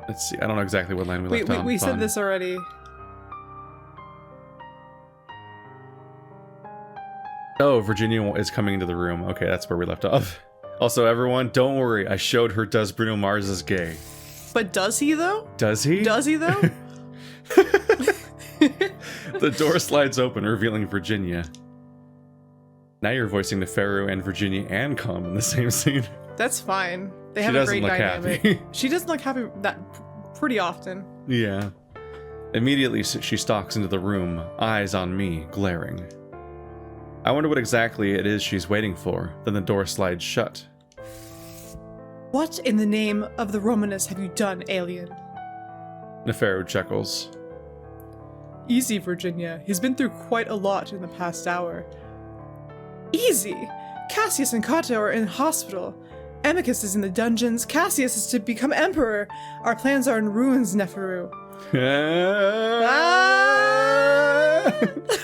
Let's see. I don't know exactly what line we left off. We said on. this already. Oh, Virginia is coming into the room. Okay, that's where we left off. Also, everyone, don't worry. I showed her does Bruno Mars is gay. But does he, though? Does he? Does he, though? The door slides open, revealing Virginia. Now you're voicing Neferu and Virginia and Com in the same scene. That's fine. They She have a doesn't great look dynamic. happy. She doesn't look happy that pretty often. Yeah. Immediately, she stalks into the room, eyes on me, glaring. I wonder what exactly it is she's waiting for. Then the door slides shut. What in the name of the Romanus have you done, alien? Neferu chuckles. Easy, Virginia. He's been through quite a lot in the past hour. Easy? Cassius and Cato are in hospital. Amicus is in the dungeons. Cassius is to become emperor. Our plans are in ruins, Neferu.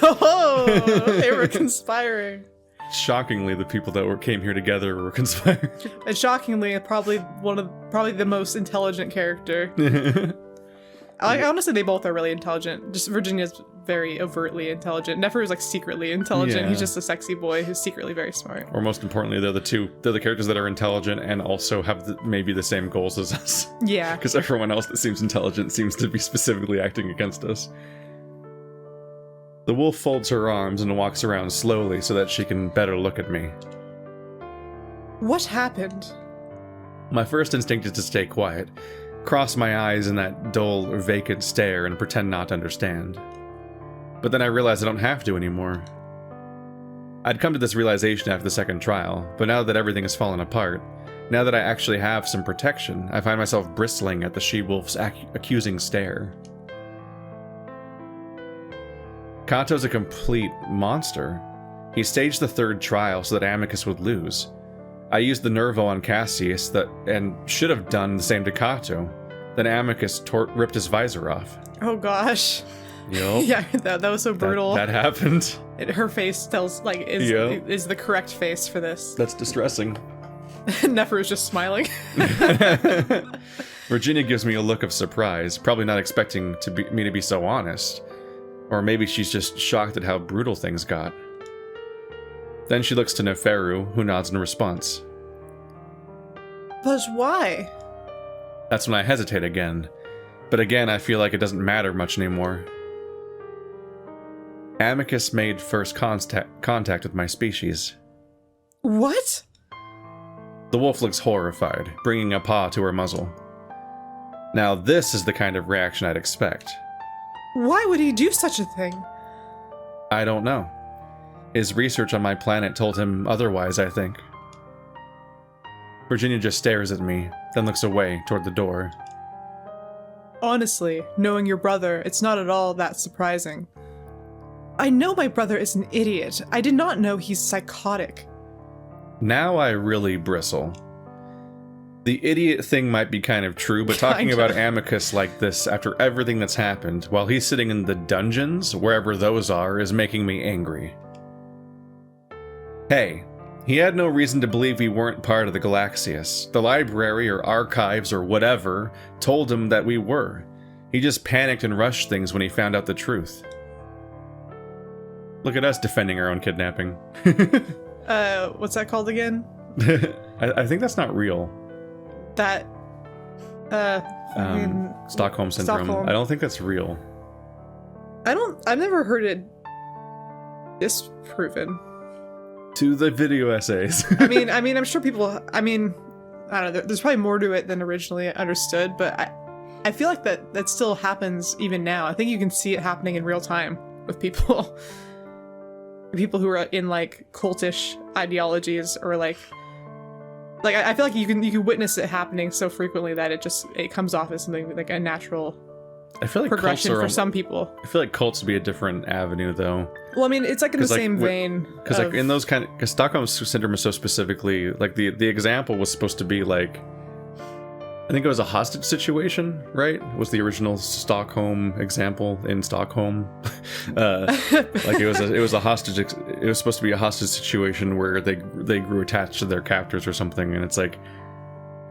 Oh, they were conspiring. Shockingly, the people that came here together were conspiring. And shockingly, probably the most intelligent character. Honestly, they both are really intelligent. Just Virginia's very overtly intelligent. Nefer is like secretly intelligent. Yeah. He's just a sexy boy who's secretly very smart. Or most importantly, they're the characters that are intelligent and also have maybe the same goals as us. Yeah. Because everyone else that seems intelligent seems to be specifically acting against us. The wolf folds her arms and walks around slowly so that she can better look at me. What happened? My first instinct is to stay quiet, cross my eyes in that dull, vacant stare and pretend not to understand. But then I realize I don't have to anymore. I'd come to this realization after the second trial, but now that everything has fallen apart, now that I actually have some protection, I find myself bristling at the she-wolf's accusing stare. Kato's a complete monster. He staged the third trial so that Amicus would lose. I used the Nervo on Cassius and should have done the same to Kato. Then Amicus ripped his visor off. Oh gosh. Yep. Yeah, that was so brutal. That happened. Her face tells is the correct face for this. That's distressing. Nefer is just smiling. Virginia gives me a look of surprise, probably not expecting me to be so honest. Or maybe she's just shocked at how brutal things got. Then she looks to Neferu, who nods in response. But why? That's when I hesitate again. But again, I feel like it doesn't matter much anymore. Amicus made first contact with my species. What? The wolf looks horrified, bringing a paw to her muzzle. Now this is the kind of reaction I'd expect. Why would he do such a thing? I don't know. His research on my planet told him otherwise, I think. Virginia just stares at me, then looks away toward the door. Honestly, knowing your brother, it's not at all that surprising. I know my brother is an idiot. I did not know he's psychotic. Now I really bristle. The idiot thing might be kind of true, but talking about Amicus like this after everything that's happened, while he's sitting in the dungeons, wherever those are, is making me angry. Hey, he had no reason to believe we weren't part of the Galaxius. The library or archives or whatever told him that we were. He just panicked and rushed things when he found out the truth. Look at us defending our own kidnapping. What's that called again? I think that's not real. That, Stockholm Syndrome. Stockholm. I don't think that's real. I've never heard it disproven. To the video essays. I mean, I'm sure people, I don't know, there's probably more to it than originally understood, but I feel like that still happens even now. I think you can see it happening in real time with people. People who are in, like, cultish ideologies, or, like I feel like you can witness it happening so frequently that it comes off as something like a natural I feel like progression for some people. I feel like cults would be a different avenue, though. Well, I mean, it's like in the same vein. Because like in those because Stockholm Syndrome is so specifically, like the example was supposed to be like, I think it was a hostage situation, right? Was the original Stockholm example in Stockholm? Like it was a hostage. It was supposed to be a hostage situation where they grew attached to their captors or something, and it's like,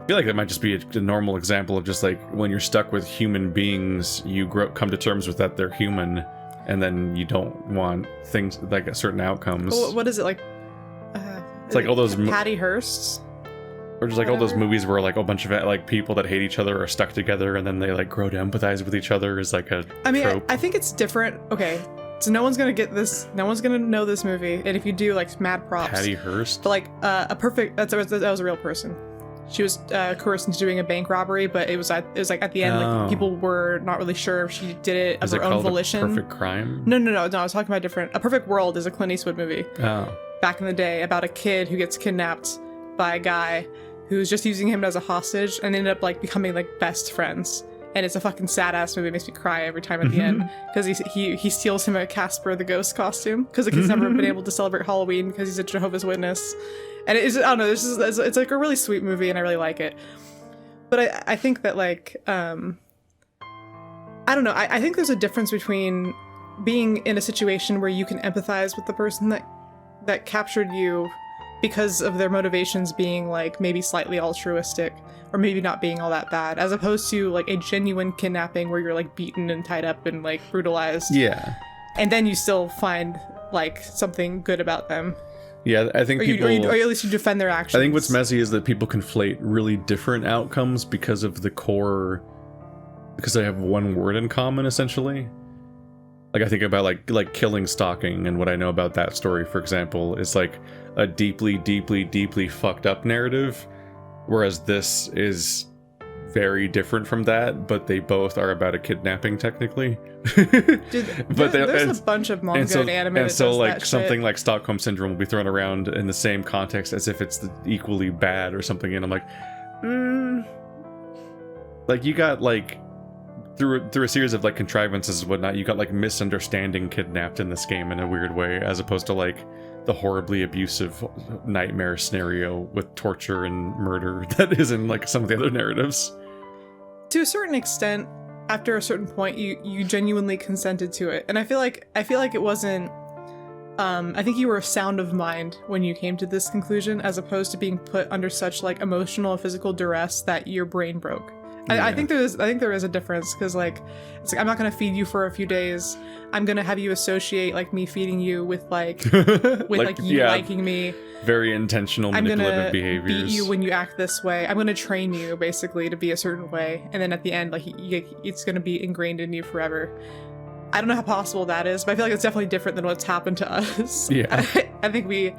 feel like that might just be a normal example of just like when you're stuck with human beings, you come to terms with that they're human, and then you don't want things like certain outcomes. What is it like? It's like all those Patty Hearsts, or just like all those movies where like a bunch of like people that hate each other are stuck together, and then they like grow to empathize with each other is like a trope. I think it's different. Okay, so no one's gonna get this. No one's gonna know this movie, and if you do, like, mad props. Patty Hearst, but like that was a real person. She was coerced into doing a bank robbery, but it was like at the end, like, people were not really sure if she did it of her own volition. Perfect Crime? No. I was talking about different. A Perfect World is a Clint Eastwood movie. Oh. Back in the day, about a kid who gets kidnapped by a guy who's just using him as a hostage, and ended up like becoming like best friends. And it's a fucking sad ass movie. It makes me cry every time at the end because he steals him a Casper the Ghost costume because the kid's never been able to celebrate Halloween because he's a Jehovah's Witness. And I don't know, it's like a really sweet movie, and I really like it. But I think that, like, I don't know, I think there's a difference between being in a situation where you can empathize with the person that captured you because of their motivations being, like, maybe slightly altruistic, or maybe not being all that bad, as opposed to, like, a genuine kidnapping where you're, like, beaten and tied up and, like, brutalized. Yeah. And then you still find, like, something good about them. Yeah, I think people... Or at least you defend their actions. I think what's messy is that people conflate really different outcomes because of the core... Because they have one word in common, essentially. Like, I think about, like killing stalking, and what I know about that story, for example, is, like, a deeply, deeply, deeply fucked up narrative, whereas this is very different from that, but they both are about a kidnapping, technically. Dude, but there's a bunch of manga and anime and so like that something shit. Like Stockholm Syndrome will be thrown around in the same context as if it's equally bad or something, and I'm like, like, you got, like, through a series of, like, contrivances and whatnot, you got, like, misunderstanding kidnapped in this game in a weird way, as opposed to, like, the horribly abusive nightmare scenario with torture and murder that is in, like, some of the other narratives. To a certain extent, after a certain point, you genuinely consented to it, and I feel like it wasn't. I think you were sound of mind when you came to this conclusion, as opposed to being put under such, like, emotional and physical duress that your brain broke. Yeah. I think there is a difference, because, like, it's like, I'm not gonna feed you for a few days. I'm gonna have you associate, like, me feeding you with, like, you liking me. Very intentional manipulative behaviors. I'm gonna beat you when you act this way. I'm gonna train you, basically, to be a certain way, and then at the end, like, it's gonna be ingrained in you forever. I don't know how possible that is, but I feel like it's definitely different than what's happened to us. Yeah. I think we,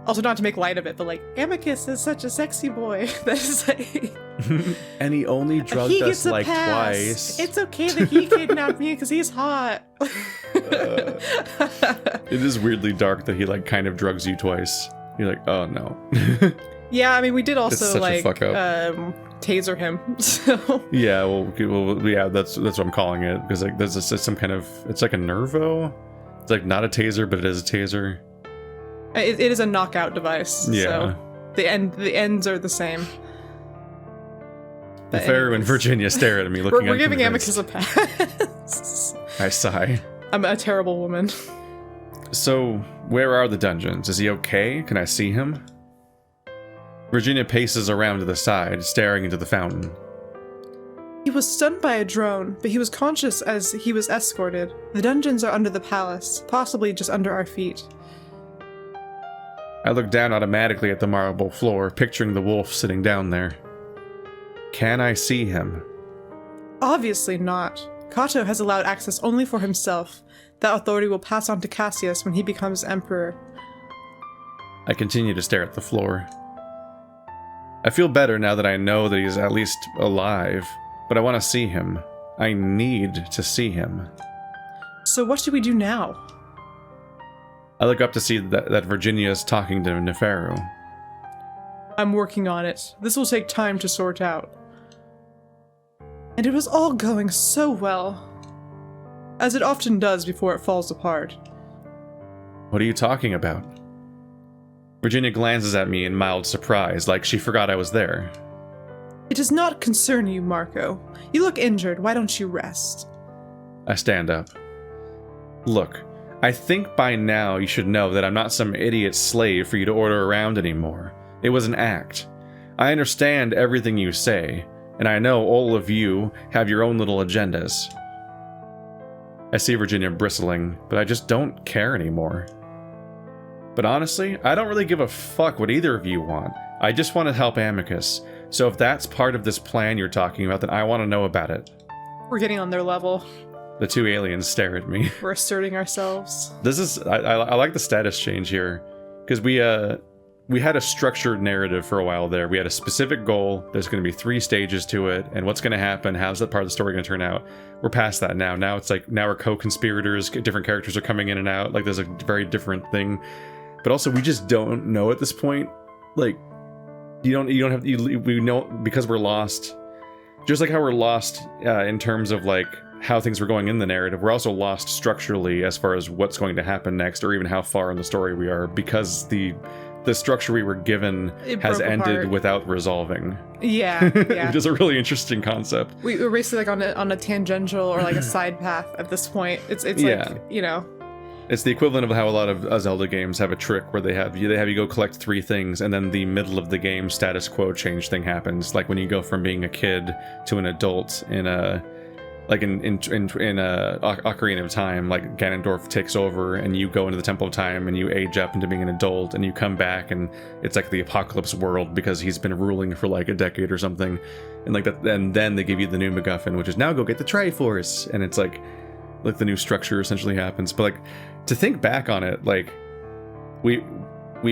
also, not to make light of it, but, like, Amicus is such a sexy boy. That is like... And he only drugged us, like, twice. It's okay that he kidnapped me because he's hot. It is weirdly dark that he, like, kind of drugs you twice. You're like, oh, no. Yeah, I mean, we did also, like, taser him, so... Yeah, yeah, that's what I'm calling it, because, like, there's some kind of... It's like a nervo? It's, like, not a taser, but it is a taser. It is a knockout device, yeah. So the ends are the the Pharaoh and Virginia stare at me, looking. We're giving Amicus a pass. I sigh. I'm a terrible woman. So, where are the dungeons? Is he okay? Can I see him? Virginia paces around to the side, staring into the fountain. He was stunned by a drone, but he was conscious as he was escorted. The dungeons are under the palace, possibly just under our feet. I look down automatically at the marble floor, picturing the wolf sitting down there. Can I see him? Obviously not. Kato has allowed access only for himself. That authority will pass on to Cassius when he becomes emperor. I continue to stare at the floor. I feel better now that I know that he's at least alive, but I want to see him. I need to see him. So what should we do now? I look up to see that Virginia is talking to Neferu. I'm working on it. This will take time to sort out. And it was all going so well. As it often does before it falls apart. What are you talking about? Virginia glances at me in mild surprise, like she forgot I was there. It does not concern you, Marco. You look injured. Why don't you rest? I stand up. Look. I think by now you should know that I'm not some idiot slave for you to order around anymore. It was an act. I understand everything you say, and I know all of you have your own little agendas. I see Virginia bristling, but I just don't care anymore. But honestly, I don't really give a fuck what either of you want. I just want to help Amicus. So if that's part of this plan you're talking about, then I want to know about it. We're getting on their level. The two aliens stare at me. We're asserting ourselves. This is I like the status change here, because we had a structured narrative for a while there. We had a specific goal. There's going to be 3 stages to it, and what's going to happen? How's that part of the story going to turn out? We're past that now. Now it's like now we're co-conspirators. Different characters are coming in and out. Like there's a very different thing. But also we just don't know at this point. Like we know because we're lost. Just like how we're lost in terms of like how things were going in the narrative, we're also lost structurally as far as what's going to happen next, or even how far in the story we are, because the structure we were given has ended apart without resolving. Yeah. Which is a really interesting concept. We're basically like on a tangential or like a side path at this point. It's like, you know. It's the equivalent of how a lot of Zelda games have a trick where they have you go collect 3 things, and then the middle of the game status quo change thing happens. Like when you go from being a kid to an adult in a Ocarina of Time, like Ganondorf takes over and you go into the Temple of Time and you age up into being an adult, and you come back and it's like the apocalypse world because he's been ruling for like a decade or something, and like that, and then they give you the new MacGuffin, which is now go get the Triforce, and it's like the new structure essentially happens. But like to think back on it, like we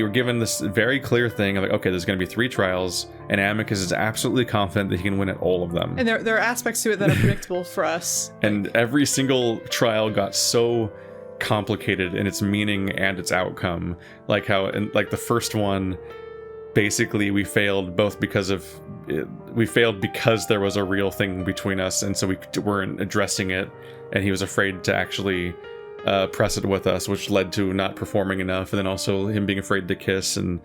were given this very clear thing of like, okay, there's going to be 3 trials, and Amicus is absolutely confident that he can win at all of them. And there are aspects to it that are predictable for us. And every single trial got so complicated in its meaning and its outcome. Like how, in like the first one, basically we failed both because there was a real thing between us, and so we weren't addressing it, and he was afraid to actually press it with us, which led to not performing enough, and then also him being afraid to kiss and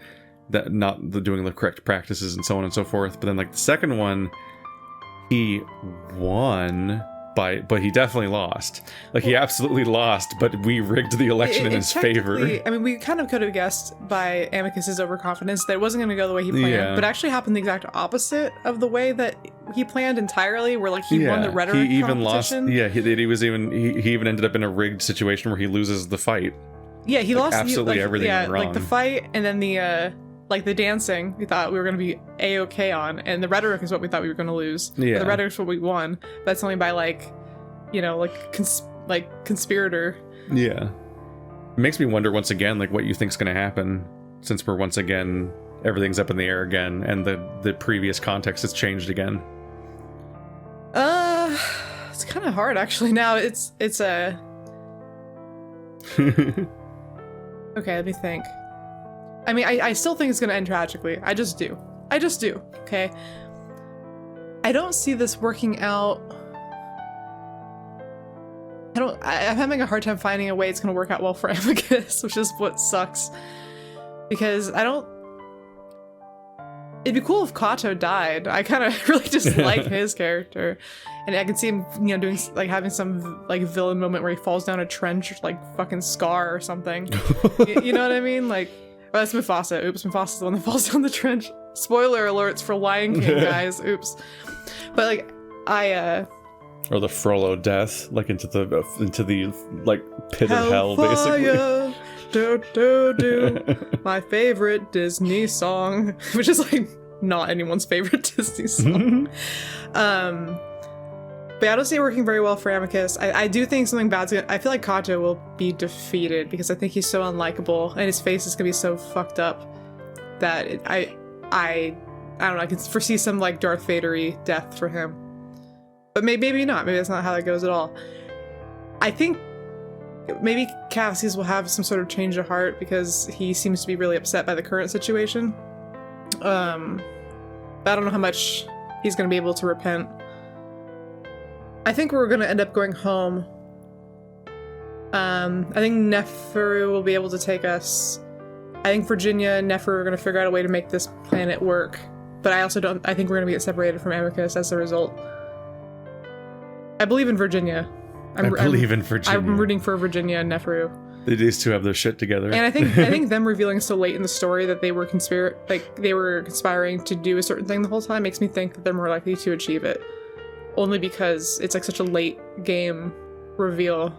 that not doing the correct practices and so on and so forth. But then like the second one, he won but he definitely lost. Like he absolutely lost, but we rigged the election in his favor. I mean, we kind of could have guessed by Amicus's overconfidence that it wasn't going to go the way he planned, but it actually happened the exact opposite of the way that he planned entirely, where like he won the rhetoric he even competition. Lost. He even ended up in a rigged situation where he loses the fight. Yeah, he lost absolutely everything went wrong. Like the fight, and then the the dancing we thought we were going to be A-okay on, and the rhetoric is what we thought we were going to lose. Yeah. The rhetoric is what we won, but that's only by conspirator. Yeah. It makes me wonder once again like what you think's going to happen, since we're once again everything's up in the air again, and the previous context has changed again. It's kind of hard actually. Now it's a okay, let me think. I mean, I still think it's going to end tragically. I just do. Okay. I don't see this working out. I'm having a hard time finding a way it's going to work out well for Amicus, which is what sucks. Because it'd be cool if Kato died. I kind of really just like his character. And I can see him, doing, having some, villain moment where he falls down a trench, fucking Scar or something. You know what I mean? Oh, that's Mufasa. Oops, Mufasa's the one that falls down the trench. Spoiler alerts for Lion King, guys. Oops. But, or the Frollo death, into the pit of hell, basically. Do. My favorite Disney song, which is not anyone's favorite Disney song. But I don't see it working very well for Amicus. I do think something bad's gonna. I feel like Kato will be defeated because I think he's so unlikable and his face is gonna be so fucked up that I don't know. I can foresee some Darth Vader-y death for him. But maybe not. Maybe that's not how that goes at all. I think maybe Cassius will have some sort of change of heart because he seems to be really upset by the current situation. But I don't know how much he's going to be able to repent. I think we're going to end up going home. I think Neferu will be able to take us. I think Virginia and Neferu are going to figure out a way to make this planet work. But I also don't. I think we're going to get separated from Amicus as a result. I believe in Virginia. I believe in Virginia. I'm rooting for Virginia and Neferu. These two have their shit together. And I think them revealing so late in the story that they were conspiring to do a certain thing the whole time makes me think that they're more likely to achieve it. Only because it's like such a late game reveal.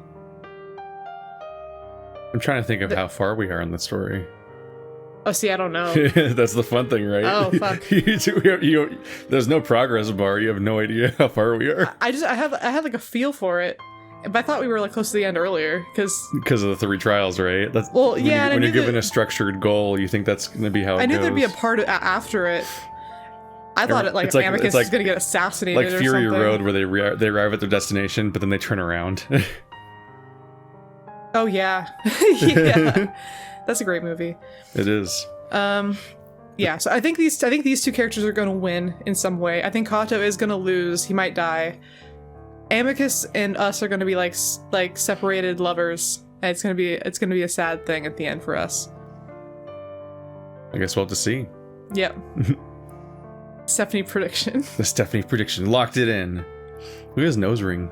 I'm trying to think of how far we are in the story. Oh, see, I don't know. That's the fun thing, right? Oh, fuck. There's no progress bar. You have no idea how far we are. I had like a feel for it, but I thought we were like close to the end earlier because of the 3 trials, right? That's, well, yeah. When you're given a structured goal, you think that's going to be how it goes. I knew there'd be a part after it. I thought Amicus was going to get assassinated, like Fury Road, where they arrive at their destination, but then they turn around. Oh yeah, yeah. That's a great movie. It is. Yeah. So I think these 2 characters are going to win in some way. I think Kato is going to lose. He might die. Amicus and us are going to be like separated lovers. And it's going to be a sad thing at the end for us. I guess we'll have to see. Yep. Stephanie prediction. The Stephanie prediction. Locked it in. Look at his nose ring.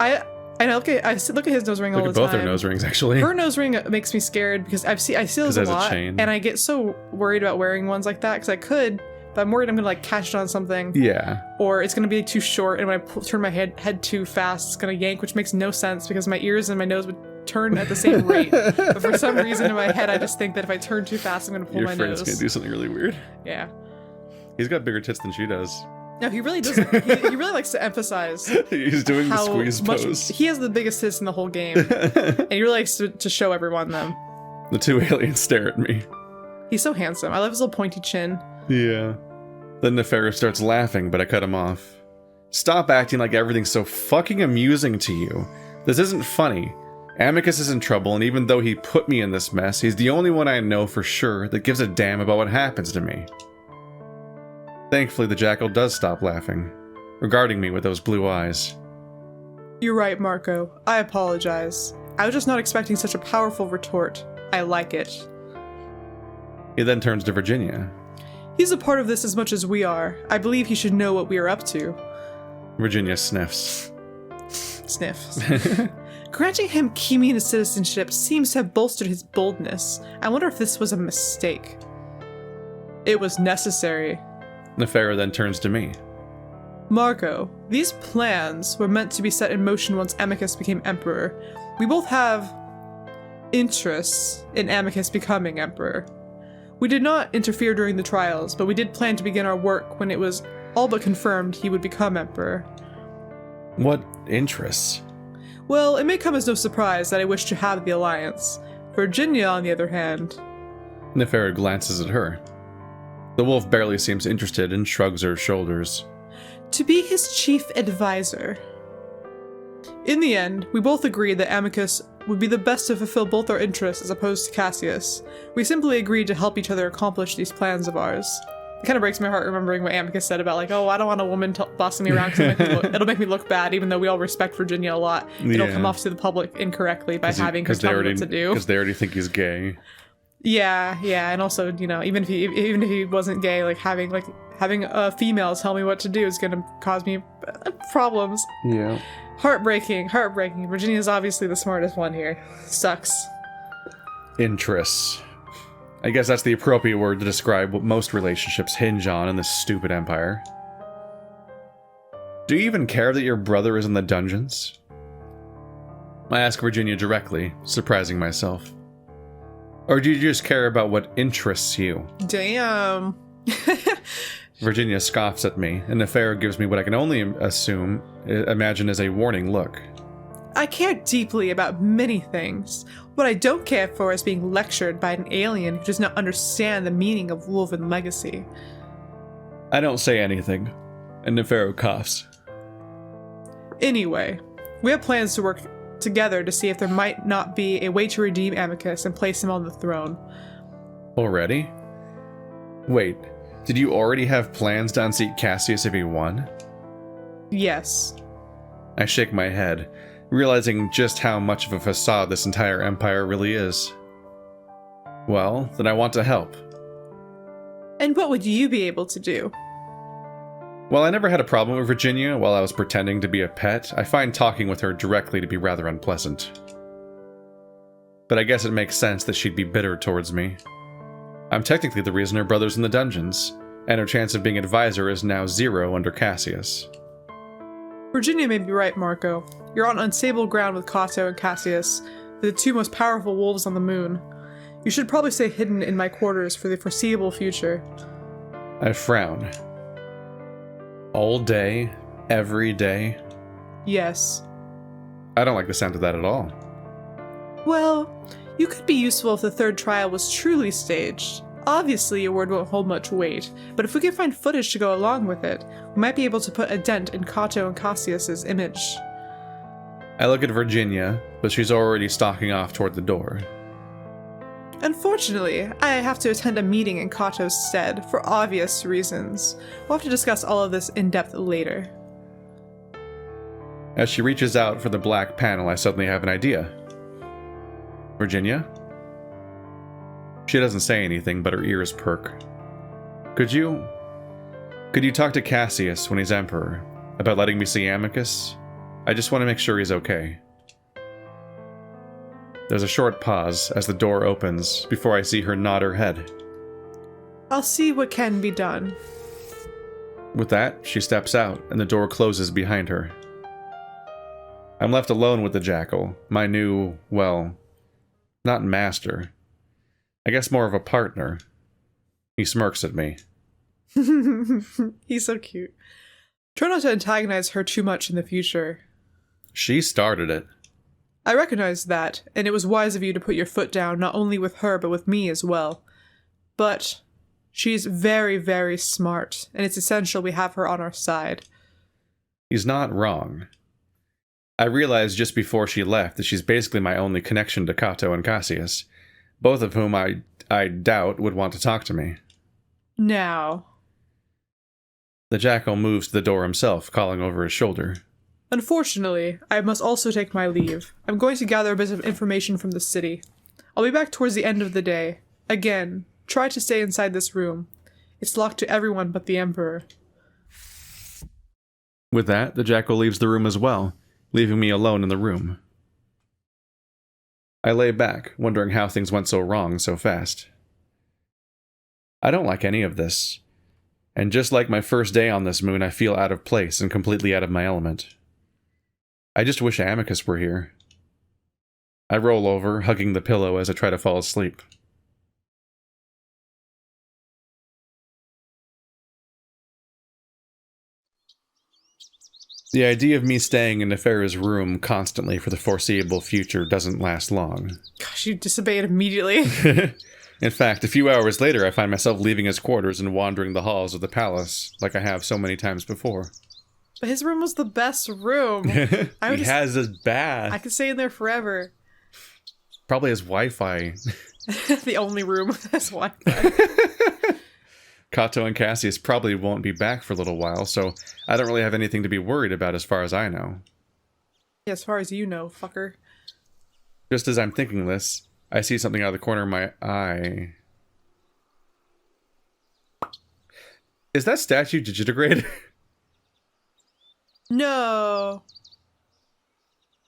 I look at his nose ring all the time. Look at both their nose rings, actually. Her nose ring makes me scared because I see those a lot, and I get so worried about wearing ones like that because I could, but I'm worried I'm gonna like catch it on something. Yeah. Or it's gonna be too short, and when I turn my head too fast, it's gonna yank, which makes no sense because my ears and my nose would turn at the same rate. But for some reason in my head, I just think that if I turn too fast, I'm gonna pull my nose. Your friend's gonna do something really weird. Yeah. He's got bigger tits than she does. No, he really doesn't. He really likes to emphasize. He's doing the squeeze pose. He has the biggest tits in the whole game, and he really likes to show everyone them. The 2 aliens stare at me. He's so handsome. I love his little pointy chin. Yeah. Then Nefera starts laughing, but I cut him off. Stop acting like everything's so fucking amusing to you. This isn't funny. Amicus is in trouble, and even though he put me in this mess, he's the only one I know for sure that gives a damn about what happens to me. Thankfully, the jackal does stop laughing, regarding me with those blue eyes. You're right, Marco. I apologize. I was just not expecting such a powerful retort. I like it. He then turns to Virginia. He's a part of this as much as we are. I believe he should know what we are up to. Virginia sniffs. Sniffs. Granting him Kimina citizenship seems to have bolstered his boldness. I wonder if this was a mistake. It was necessary. Nefera then turns to me. Marco, these plans were meant to be set in motion once Amicus became emperor. We both have interests in Amicus becoming emperor. We did not interfere during the trials, but we did plan to begin our work when it was all but confirmed he would become emperor. What interests? Well, it may come as no surprise that I wish to have the alliance. Virginia, on the other hand... Nefera glances at her. The wolf barely seems interested and shrugs her shoulders. To be his chief advisor. In the end, we both agreed that Amicus would be the best to fulfill both our interests as opposed to Cassius. We simply agreed to help each other accomplish these plans of ours. It kind of breaks my heart remembering what Amicus said about, like, oh, I don't want a woman bossing me around because it'll make me look bad, even though we all respect Virginia a lot. It'll come off to the public incorrectly by having her tell me what to do. Because they already think he's gay. Yeah, and also, you know, even if he wasn't gay, like having a female tell me what to do is gonna cause me problems. Yeah. Heartbreaking. Virginia's obviously the smartest one here. Sucks. Interests. I guess that's the appropriate word to describe what most relationships hinge on in this stupid empire. Do you even care that your brother is in the dungeons? I ask Virginia directly, surprising myself. Or do you just care about what interests you? Damn. Virginia scoffs at me, and Nefera gives me what I can only imagine as a warning look. I care deeply about many things. What I don't care for is being lectured by an alien who does not understand the meaning of woven legacy. I don't say anything, and Nefera coughs. Anyway, we have plans to work together to see if there might not be a way to redeem Amicus and place him on the throne. Already? Wait, did you already have plans to unseat Cassius if he won? Yes. I shake my head, realizing just how much of a facade this entire empire really is. Well, then I want to help. And what would you be able to do? While I never had a problem with Virginia while I was pretending to be a pet, I find talking with her directly to be rather unpleasant. but I guess it makes sense that she'd be bitter towards me. I'm technically the reason her brother's in the dungeons, and her chance of being advisor is now 0 under Cassius. Virginia may be right, Marco. You're on unstable ground with Cato and Cassius, the two most powerful wolves on the moon. You should probably stay hidden in my quarters for the foreseeable future. I frown. All day, every day? Yes. I don't like the sound of that at all. Well, you could be useful if the third trial was truly staged. Obviously, your word won't hold much weight, but if we can find footage to go along with it, we might be able to put a dent in Cato and Cassius's image. I look at Virginia, but she's already stalking off toward the door. Unfortunately, I have to attend a meeting in Cato's stead, for obvious reasons. We'll have to discuss all of this in depth later. As she reaches out for the black panel, I suddenly have an idea. Virginia? She doesn't say anything, but her ears perk. Could you talk to Cassius when he's Emperor about letting me see Amicus? I just want to make sure he's okay. There's a short pause as the door opens before I see her nod her head. I'll see what can be done. With that, she steps out and the door closes behind her. I'm left alone with the jackal, my new, well, not master. I guess more of a partner. He smirks at me. He's so cute. Try not to antagonize her too much in the future. She started it. I recognize that, and it was wise of you to put your foot down not only with her but with me as well. But she's very, very smart, and it's essential we have her on our side. He's not wrong. I realized just before she left that she's basically my only connection to Cato and Cassius, both of whom I doubt would want to talk to me. Now. The jackal moves to the door himself, calling over his shoulder. Unfortunately, I must also take my leave. I'm going to gather a bit of information from the city. I'll be back towards the end of the day. Again, try to stay inside this room. It's locked to everyone but the Emperor. With that, the jackal leaves the room as well, leaving me alone in the room. I lay back, wondering how things went so wrong so fast. I don't like any of this. And just like my first day on this moon, I feel out of place and completely out of my element. I just wish Amicus were here. I roll over, hugging the pillow as I try to fall asleep. The idea of me staying in Nefera's room constantly for the foreseeable future doesn't last long. Gosh, you disobeyed immediately. In fact, a few hours later, I find myself leaving his quarters and wandering the halls of the palace, like I have so many times before. But his room was the best room. He has his bath. I could stay in there forever. Probably his Wi-Fi. The only room that has Wi-Fi. Cato and Cassius probably won't be back for a little while, so I don't really have anything to be worried about as far as I know. Yeah, as far as you know, fucker. Just as I'm thinking this, I see something out of the corner of my eye. Is that statue digitigrade? No.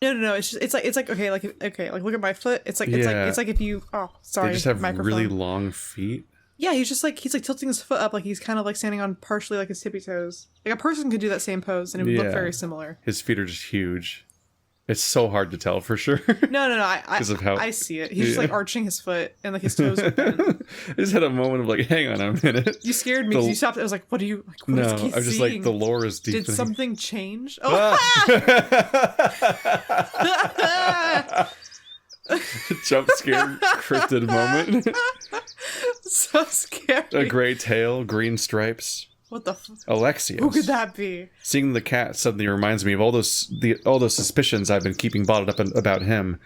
No. It's like okay, like look at my foot. It's like if you sorry. They just have microphone. really long feet. Yeah, he's like tilting his foot up like he's kind of like standing on partially like his tippy toes. Like a person could do that same pose and it would look very similar. His feet are just huge. It's so hard to tell for sure. No. I see it. He's just like arching his foot and like his toes are bent. I just had a moment of like, hang on a minute. You scared me because you stopped. I was like, what are you? Like, what is he I'm just like, the lore is deep. Did something change? Oh! Jump scare cryptid moment. So scary. A gray tail, green stripes. What the Alexios. Who could that be? Seeing the cat suddenly reminds me of all those suspicions I've been keeping bottled up about him.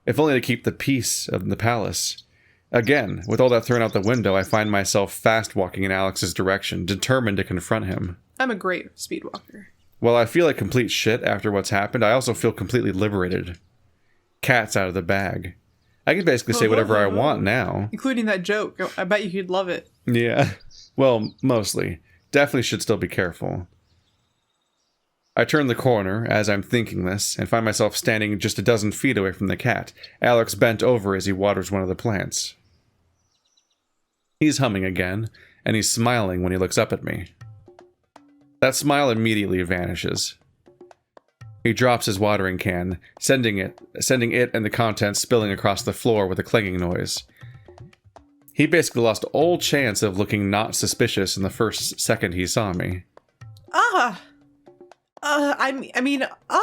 If only to keep the peace of the palace. Again, with all that thrown out the window, I find myself fast walking in Alex's direction, determined to confront him. I'm a great speedwalker. While I feel like complete shit after what's happened, I also feel completely liberated. Cat's out of the bag. I can basically say whatever I want now. Including that joke. I bet you'd love it. Yeah. Well, mostly. Definitely should still be careful. I turn the corner as I'm thinking this, and find myself standing just a dozen feet away from the cat, Alex bent over as he waters one of the plants. He's humming again, and he's smiling when he looks up at me. That smile immediately vanishes. He drops his watering can, sending it and the contents spilling across the floor with a clanging noise. He basically lost all chance of looking not suspicious in the first second he saw me.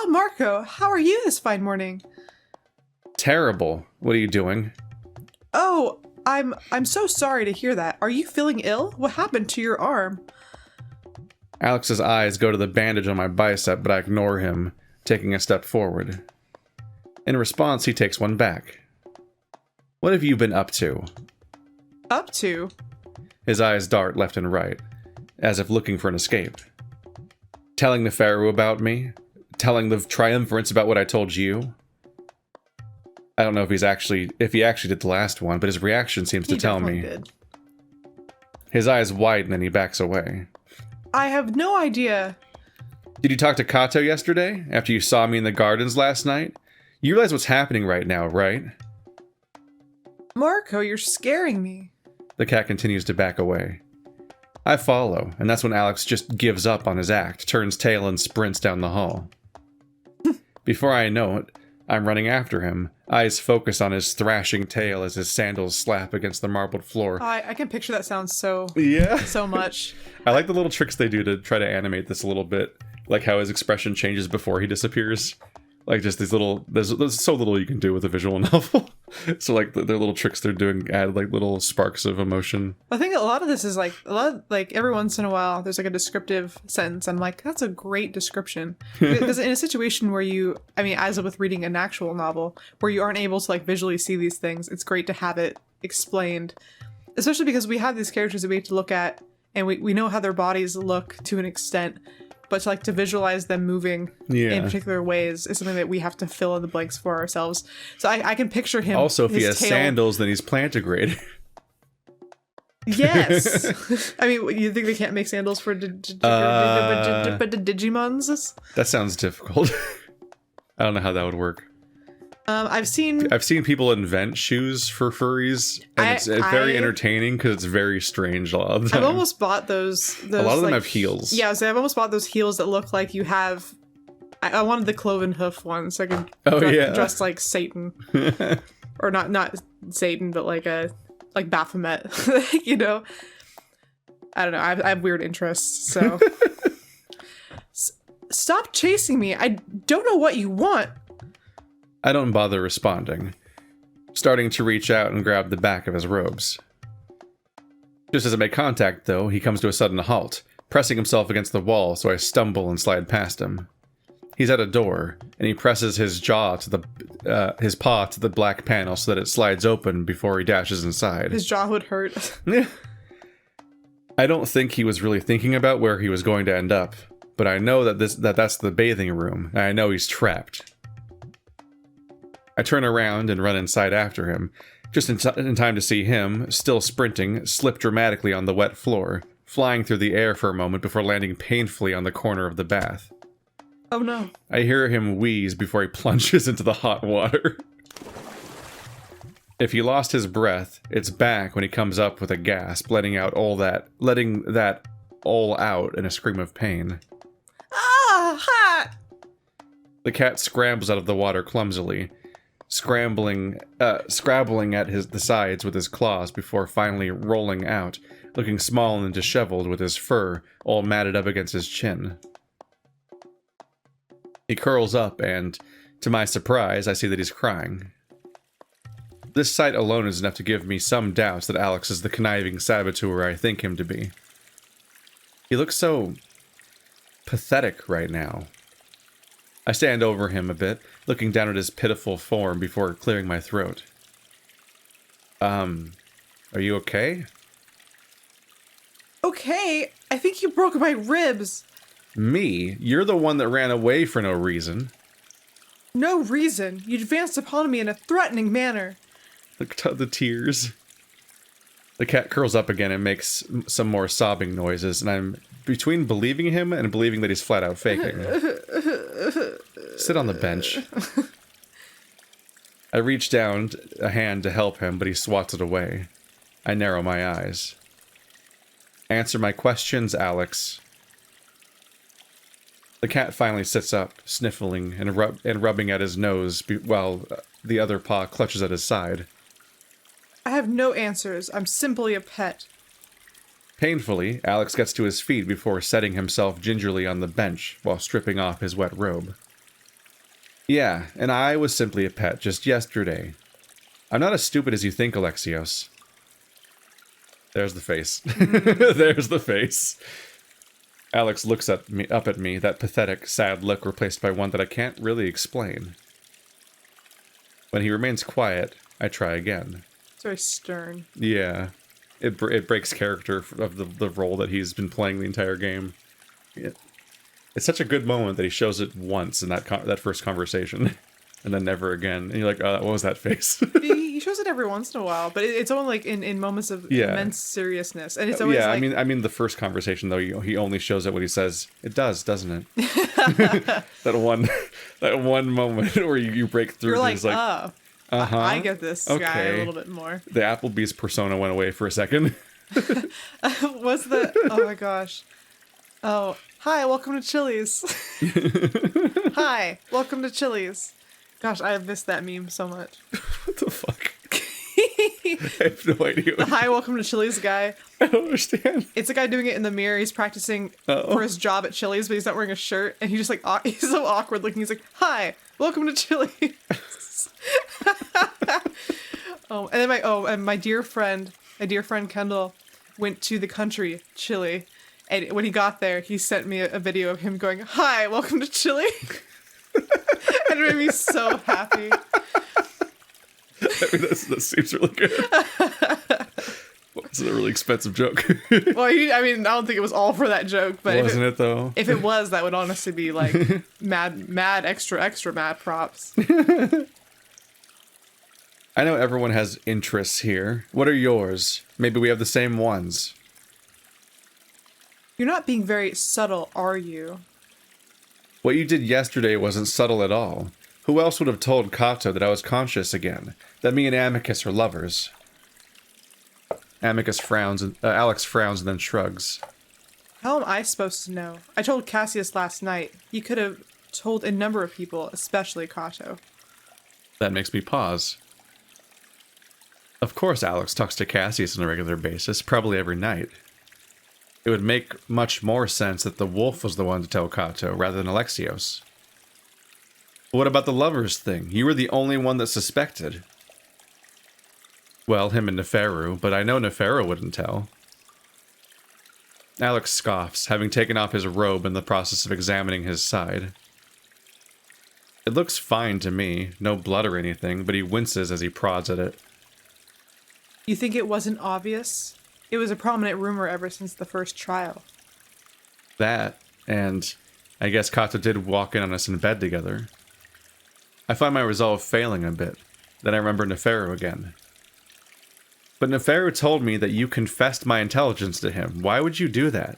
Marco, how are you this fine morning? Terrible. What are you doing? Oh, I'm so sorry to hear that. Are you feeling ill? What happened to your arm? Alex's eyes go to the bandage on my bicep, but I ignore him, taking a step forward. In response, he takes one back. What have you been up to? Up to? His eyes dart left and right, as if looking for an escape. Telling the Pharaoh about me? Telling the Triumvirates about what I told you? I don't know if he actually did the last one, but his reaction seems to tell me. Did. His eyes widen and he backs away. I have no idea. Did you talk to Kato yesterday, after you saw me in the gardens last night? You realize what's happening right now, right? Marco, you're scaring me. The cat continues to back away. I follow, and that's when Alex just gives up on his act, turns tail and sprints down the hall. Before I know it, I'm running after him, eyes focused on his thrashing tail as his sandals slap against the marbled floor. I can picture that sound so much. I like the little tricks they do to try to animate this a little bit, like how his expression changes before he disappears. Like just these little, there's so little you can do with a visual novel. So like the little tricks they're doing add like little sparks of emotion. I think a lot of this is like every once in a while there's like a descriptive sentence. I'm like, that's a great description. Because in a situation where as with reading an actual novel where you aren't able to like visually see these things, it's great to have it explained. Especially because we have these characters that we have to look at and we know how their bodies look to an extent. But to visualize them moving in particular ways is something that we have to fill in the blanks for ourselves. So I can picture him. Also, if he has sandals, then he's plantigrade. Yes. I mean, you think they can't make sandals for the Digimons? That sounds difficult. I don't know how that would work. I've seen people invent shoes for furries, and it's very entertaining because it's very strange a lot of the time. I've almost bought those a lot of them have heels. Yeah, so I've almost bought those heels that look like you have. I wanted the cloven hoof ones, so I could dress like Satan, or not Satan, but like Baphomet. You know, I don't know. I have weird interests, so stop chasing me. I don't know what you want. I don't bother responding, starting to reach out and grab the back of his robes. Just as I make contact, though, he comes to a sudden halt, pressing himself against the wall, so I stumble and slide past him. He's at a door, and he presses his paw to the black panel so that it slides open before he dashes inside. His jaw would hurt. I don't think he was really thinking about where he was going to end up, but I know that's the bathing room, and I know he's trapped. I turn around and run inside after him, just in time to see him, still sprinting, slip dramatically on the wet floor, flying through the air for a moment before landing painfully on the corner of the bath. Oh no. I hear him wheeze before he plunges into the hot water. If he lost his breath, it's back when he comes up with a gasp, letting that all out in a scream of pain. Ah, hot! The cat scrambles out of the water clumsily, scrabbling at the sides with his claws before finally rolling out, looking small and disheveled with his fur all matted up against his chin. He curls up and, to my surprise, I see that he's crying. This sight alone is enough to give me some doubts that Alex is the conniving saboteur I think him to be. He looks so pathetic right now. I stand over him a bit, looking down at his pitiful form before clearing my throat. Are you okay? Okay, I think you broke my ribs. Me? You're the one that ran away for no reason. No reason. You advanced upon me in a threatening manner. Look at the tears. The cat curls up again and makes some more sobbing noises, and I'm between believing him and believing that he's flat out faking. Sit on the bench. I reach down a hand to help him, but he swats it away. I narrow my eyes. Answer my questions, Alex. The cat finally sits up, sniffling and rubbing at his nose while the other paw clutches at his side. I have no answers. I'm simply a pet. Painfully, Alex gets to his feet before setting himself gingerly on the bench while stripping off his wet robe. Yeah, and I was simply a pet just yesterday. I'm not as stupid as you think, Alexios. There's the face. There's the face. Alex looks up at me, that pathetic, sad look replaced by one that I can't really explain. When he remains quiet, I try again. It's very stern. Yeah. It breaks character of the role that he's been playing the entire game. It's such a good moment that he shows it once in that first conversation, and then never again. And you're like, what was that face? He shows it every once in a while, but it's only like in moments of immense seriousness, and it's always yeah. like... I mean the first conversation though, he only shows it when he says it does, doesn't it? that one moment where you break through. You're like, oh. I get this guy a little bit more. The Applebee's persona went away for a second. Oh my gosh. Oh, hi, welcome to Chili's. Hi, welcome to Chili's. Gosh, I have missed that meme so much. What the fuck? I have no idea. The hi, welcome to Chili's guy. I don't understand. It's a guy doing it in the mirror. He's practicing for his job at Chili's, but he's not wearing a shirt. And he's just like, he's so awkward looking. He's like, hi, welcome to Chili's. Oh, and then my dear friend Kendall went to the country, Chile. And when he got there, he sent me a video of him going, hi, welcome to Chile. And it made me so happy. I mean, that seems really good. It's a really expensive joke. Well, I don't think it was all for that joke, but wasn't it though? If it was, that would honestly be like mad, extra mad props. I know everyone has interests here. What are yours? Maybe we have the same ones. You're not being very subtle, are you? What you did yesterday wasn't subtle at all. Who else would have told Kato that I was conscious again? That me and Amicus are lovers? Alex frowns and then shrugs. How am I supposed to know? I told Cassius last night. He could have told a number of people, especially Kato. That makes me pause. Of course Alex talks to Cassius on a regular basis, probably every night. It would make much more sense that the wolf was the one to tell Kato, rather than Alexios. But what about the lovers thing? You were the only one that suspected. Well, him and Neferu, but I know Neferu wouldn't tell. Alex scoffs, having taken off his robe in the process of examining his side. It looks fine to me, no blood or anything, but he winces as he prods at it. You think it wasn't obvious? It was a prominent rumor ever since the first trial. That, and I guess Kato did walk in on us in bed together. I find my resolve failing a bit. Then I remember Neferu again. But Neferu told me that you confessed my intelligence to him. Why would you do that?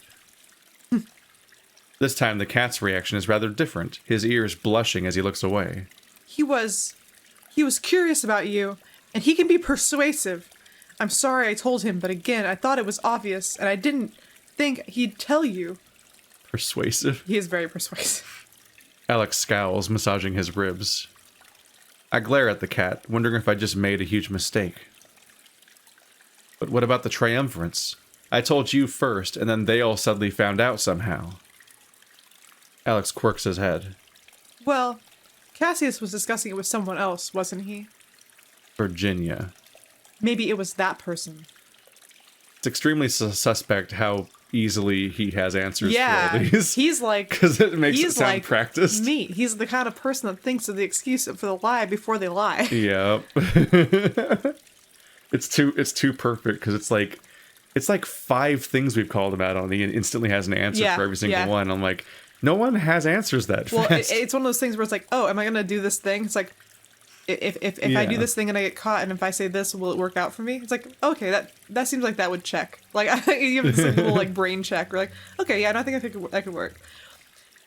This time the cat's reaction is rather different, his ears blushing as he looks away. He was curious about you, and he can be persuasive. I'm sorry I told him, but again, I thought it was obvious, and I didn't think he'd tell you. Persuasive? He is very persuasive. Alex scowls, massaging his ribs. I glare at the cat, wondering if I just made a huge mistake. But what about the triumvirates? I told you first, and then they all suddenly found out somehow. Alex quirks his head. Well, Cassius was discussing it with someone else, wasn't he? Virginia. Maybe it was that person. It's extremely suspect how easily he has answers for all these. He's like... Because it makes it sound like practiced. Me. He's the kind of person that thinks of the excuse for the lie before they lie. Yep. It's too perfect, because it's like 5 things we've called him out on, and he instantly has an answer for every single one. I'm like, no one has answers that fast. It's one of those things where it's like, oh, am I going to do this thing? It's like, If I do this thing and I get caught, and if I say this, will it work out for me? It's like, okay, that seems like that would check. Like, you have this like, little like brain check. We're like, okay, yeah, no, I think that could work.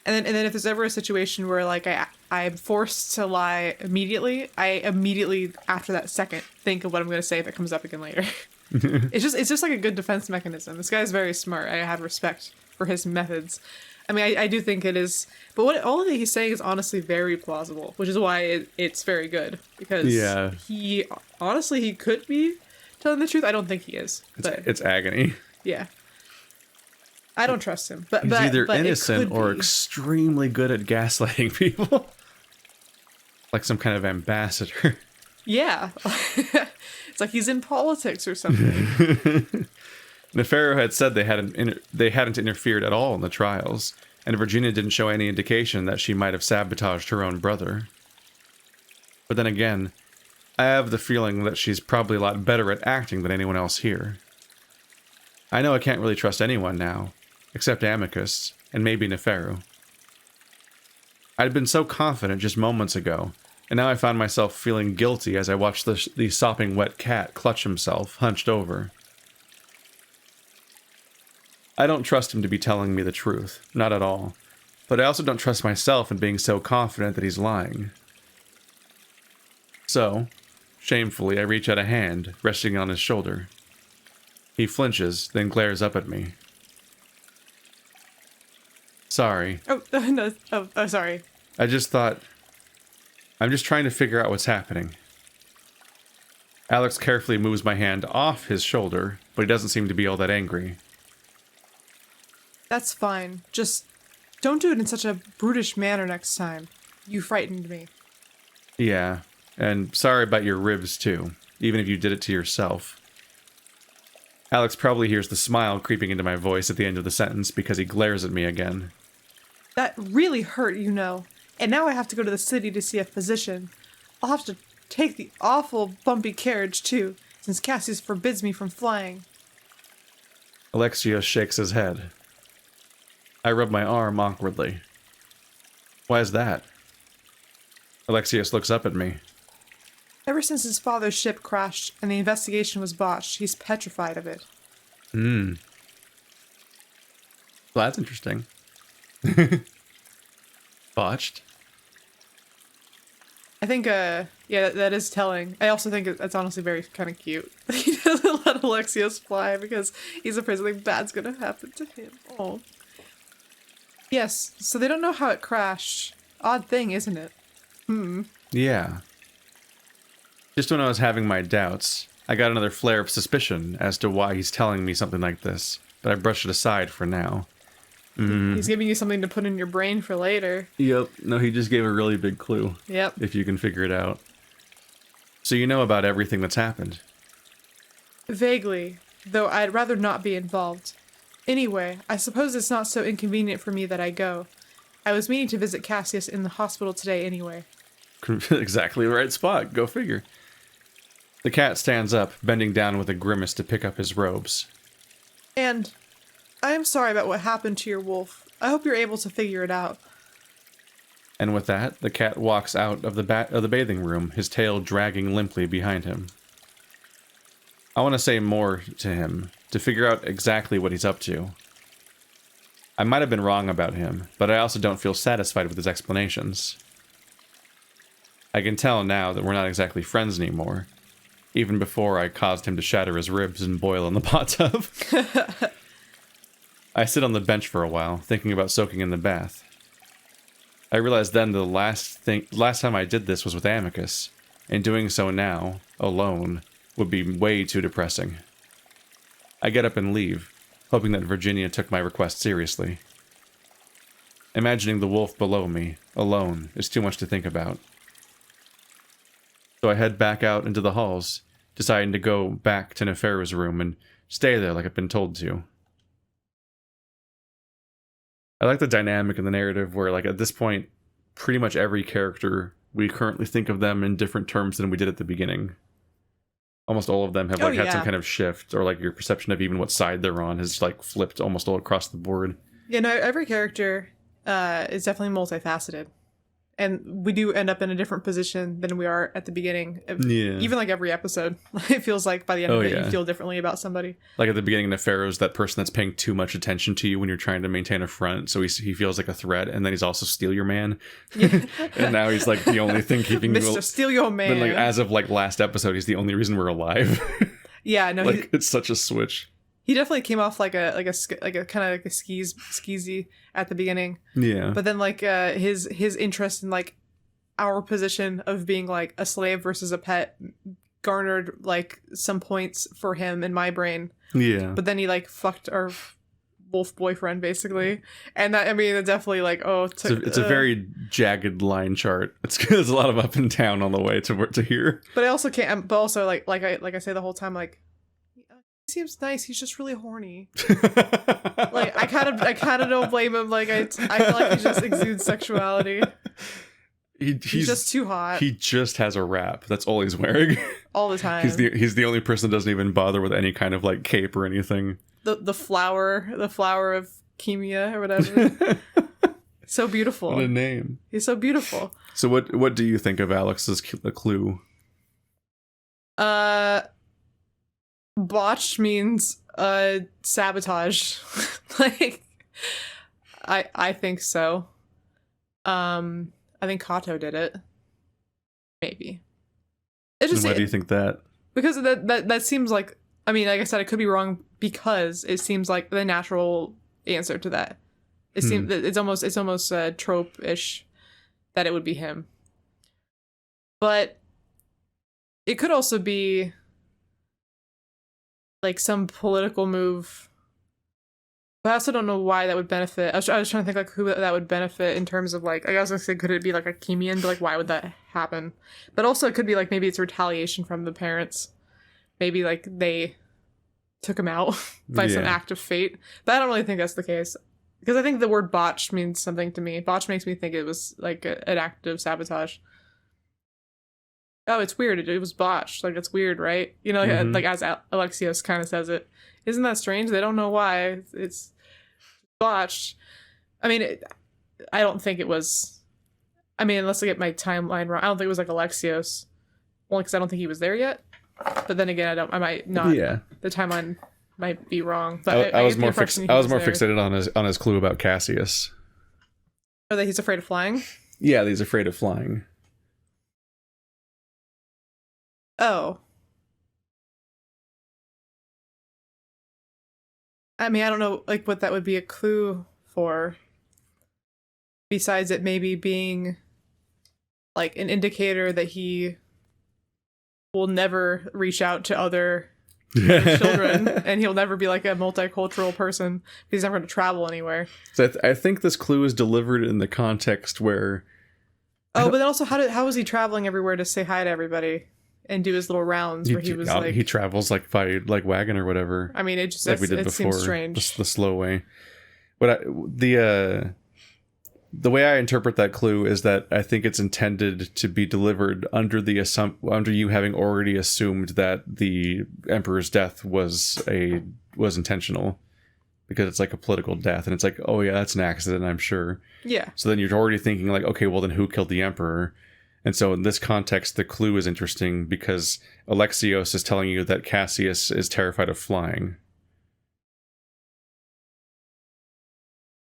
And then if there's ever a situation where like I'm forced to lie immediately, I immediately after that second think of what I'm going to say if it comes up again later. It's just like a good defense mechanism. This guy's very smart. I have respect for his methods. I mean, I do think it is, but all that he's saying is honestly very plausible, which is why it's very good, because he could be telling the truth. I don't think he is. It's agony. Yeah. I don't trust him. But he's either innocent or extremely good at gaslighting people. Like some kind of ambassador. Yeah. It's like he's in politics or something. Nefero had said they hadn't interfered at all in the trials, and Virginia didn't show any indication that she might have sabotaged her own brother. But then again, I have the feeling that she's probably a lot better at acting than anyone else here. I know I can't really trust anyone now, except Amicus, and maybe Nefero. I'd been so confident just moments ago, and now I found myself feeling guilty as I watched the sopping wet cat clutch himself, hunched over. I don't trust him to be telling me the truth, not at all, but I also don't trust myself in being so confident that he's lying. So, shamefully, I reach out a hand, resting on his shoulder. He flinches, then glares up at me. Sorry. Oh, no. Oh, sorry. I just thought... I'm just trying to figure out what's happening. Alex carefully moves my hand off his shoulder, but he doesn't seem to be all that angry. That's fine. Just don't do it in such a brutish manner next time. You frightened me. Yeah, and sorry about your ribs too, even if you did it to yourself. Alex probably hears the smile creeping into my voice at the end of the sentence because he glares at me again. That really hurt, you know. And now I have to go to the city to see a physician. I'll have to take the awful bumpy carriage too, since Cassius forbids me from flying. Alexios shakes his head. I rub my arm awkwardly. Why is that? Alexios looks up at me. Ever since his father's ship crashed and the investigation was botched, he's petrified of it. Well, that's interesting. Botched? I think, yeah, that is telling. I also think that's honestly very kind of cute. He doesn't let Alexios fly because he's afraid something bad's gonna happen to him. Oh. Yes, so they don't know how it crashed. Odd thing, isn't it? Yeah. Just when I was having my doubts, I got another flare of suspicion as to why he's telling me something like this, but I brushed it aside for now. He's giving you something to put in your brain for later. Yep. No, he just gave a really big clue. Yep. If you can figure it out. So you know about everything that's happened? Vaguely, though I'd rather not be involved. Anyway, I suppose it's not so inconvenient for me that I go. I was meaning to visit Cassius in the hospital today anyway. Exactly the right spot. Go figure. The cat stands up, bending down with a grimace to pick up his robes. And I am sorry about what happened to your wolf. I hope you're able to figure it out. And with that, the cat walks out of the bathing room, his tail dragging limply behind him. I want to say more to him, to figure out exactly what he's up to. I might have been wrong about him, but I also don't feel satisfied with his explanations. I can tell now that we're not exactly friends anymore, even before I caused him to shatter his ribs and boil in the hot tub. I sit on the bench for a while, thinking about soaking in the bath. I realized then the last time I did this was with Amicus, and doing so now, alone, would be way too depressing. I get up and leave, hoping that Virginia took my request seriously. Imagining the wolf below me, alone, is too much to think about. So I head back out into the halls, deciding to go back to Neferu's room and stay there like I've been told to. I like the dynamic in the narrative where, like, at this point, pretty much every character, we currently think of them in different terms than we did at the beginning. Almost all of them have, like, had some kind of shift, or, like, your perception of even what side they're on has, like, flipped almost all across the board. Yeah, no, every character is definitely multifaceted. and we do end up in a different position than we are at the beginning. Yeah. Even like every episode, it feels like by the end of it, you feel differently about somebody. Like at the beginning of Pharaoh's, that person that's paying too much attention to you when you're trying to maintain a front, so he feels like a threat, and then he's also steal your man. Yeah. And now he's like the only thing keeping you. Mr. Steal Your Man. Then like as of like last episode, he's the only reason we're alive. Yeah, no, like it's such a switch. He definitely came off like a kind of like a skeezy at the beginning. Yeah. But then like his interest in like our position of being like a slave versus a pet garnered like some points for him in my brain. Yeah. But then he like fucked our wolf boyfriend basically, and that, I mean, it's definitely like, oh, it's a very jagged line chart. There's a lot of up and down on the way to here. But I also can't. But also like I say the whole time, like, he seems nice. He's just really horny. Like I kind of don't blame him. Like I feel like he just exudes sexuality. He's just too hot. He just has a wrap. That's all he's wearing. All the time. He's the only person that doesn't even bother with any kind of like cape or anything. The flower of Kimia or whatever. So beautiful. What a name. He's so beautiful. So what do you think of Alex's clue? Botched means sabotage. Like I think so. I think Kato did it. Maybe. Why do you think that? Because that seems like, I mean, like I said, I could be wrong, because it seems like the natural answer to that. It seems it's almost trope-ish that it would be him. But it could also be like some political move. But I also don't know why that would benefit. I was trying to think like who that would benefit in terms of like, I was gonna say, could it be like a Kimian? But like, why would that happen? But also it could be like, maybe it's retaliation from the parents. Maybe like they took him out by some act of fate. But I don't really think that's the case, because I think the word botched means something to me. Botched makes me think it was like an act of sabotage. Oh, it's weird. It was botched. Like, it's weird, right? You know, like as Alexios kind of says it. Isn't that strange? They don't know why. It's botched. I mean, I don't think it was... I mean, unless I get my timeline wrong, I don't think it was like Alexios. Only because I don't think he was there yet. But then again, I might not. Yeah. The timeline might be wrong. But I was more fixated on his clue about Cassius. Oh, that he's afraid of flying? Yeah, he's afraid of flying. Oh. I mean, I don't know, like, what that would be a clue for. Besides it maybe being, like, an indicator that he will never reach out to other children, and he'll never be, like, a multicultural person, because he's never going to travel anywhere. So I think this clue is delivered in the context where... Oh, but then also, how was he traveling everywhere to say hi to everybody? And do his little rounds where he was like... He travels like by like wagon or whatever. I mean, it just like we did before, seems strange. The slow way. But the way I interpret that clue is that I think it's intended to be delivered under you having already assumed that the Emperor's death was intentional, because it's like a political death, and it's like, oh yeah, that's an accident, I'm sure. Yeah. So then you're already thinking like, okay, well then who killed the Emperor? And so in this context, the clue is interesting because Alexios is telling you that Cassius is terrified of flying.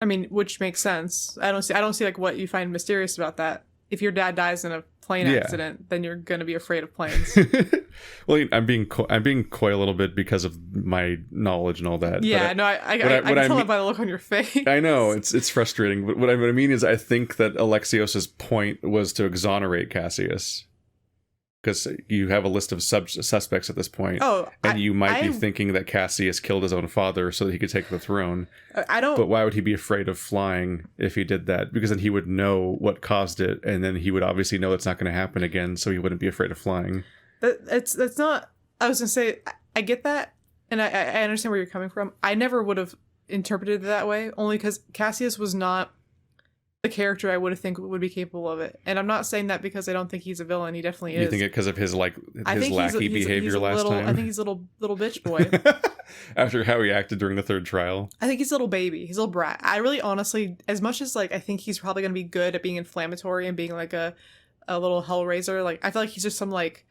I mean, which makes sense. I don't see like what you find mysterious about that. If your dad dies in a plane accident, then you're going to be afraid of planes. Well, I'm being coy a little bit because of my knowledge and all that. Yeah, I can tell it by the look on your face. I know, it's frustrating. But what I mean is I think that Alexios's point was to exonerate Cassius. Because you have a list of suspects at this point. Oh, and you might be thinking that Cassius killed his own father so that he could take the throne. But why would he be afraid of flying if he did that? Because then he would know what caused it, and then he would obviously know it's not going to happen again, so he wouldn't be afraid of flying. That's not... I was going to say, I get that, and I understand where you're coming from. I never would have interpreted it that way, only because Cassius was not the character I would have think would be capable of it. And I'm not saying that because I don't think he's a villain. He definitely is. You think it because of his his lackey behavior he's last time? I think he's a little bitch boy. After how he acted during the third trial. I think he's a little baby. He's a little brat. I really honestly, as much as like I think he's probably gonna be good at being inflammatory and being like a little hellraiser, like I feel like he's just some like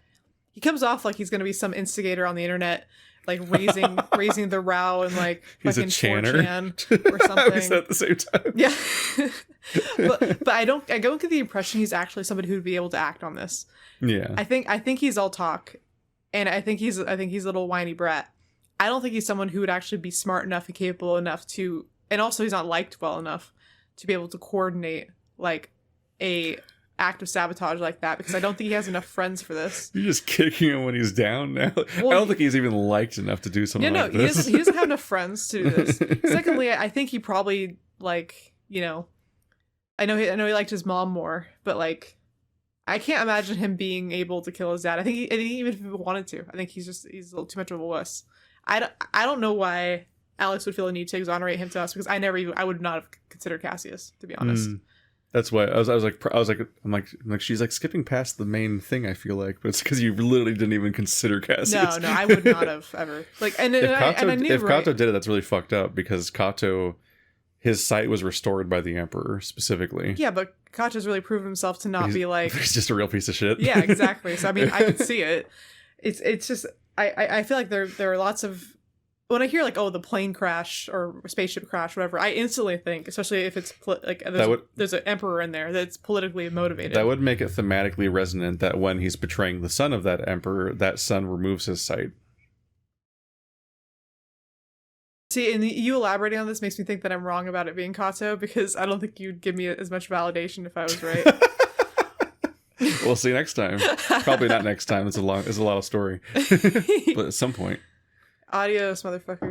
he comes off like he's gonna be some instigator on the internet, like raising the row and like he's a chanter 4chan or something. We said at the same time. Yeah. but I don't get the impression he's actually somebody who'd be able to act on this. Yeah. I think he's all talk, and I think he's a little whiny brat. I don't think he's someone who would actually be smart enough and capable enough to, and also he's not liked well enough to be able to coordinate like a act of sabotage like that, because I don't think he has enough friends for this. You're just kicking him when he's down now. Well, I don't think he's even liked enough to do something like this. He doesn't have enough friends to do this. Secondly, I think he probably like, you know, I know he liked his mom more, but like I can't imagine him being able to kill his dad. I think even if he wanted to, I think he's a little too much of a wuss. I don't know why Alex would feel the need to exonerate him to us, because I would not have considered Cassius, to be honest. That's why I was like she's like skipping past the main thing. I feel like, but it's because you literally didn't even consider Cassius. No, I would not have ever. Like, and if Kato Kato did it, that's really fucked up, because Kato, his sight was restored by the Emperor specifically. Yeah, but Kato's really proven himself to not be like he's just a real piece of shit. Yeah, exactly. So I mean, I could see it. It's just I feel like there are lots of, when I hear like, oh, the plane crash or spaceship crash, whatever, I instantly think, especially if it's there's an emperor in there that's politically motivated. That would make it thematically resonant that when he's betraying the son of that emperor, that son removes his sight. See, and you elaborating on this makes me think that I'm wrong about it being Kato, because I don't think you'd give me as much validation if I was right. We'll see next time. Probably not next time. It's a lot of story. But at some point. Adios, motherfucker.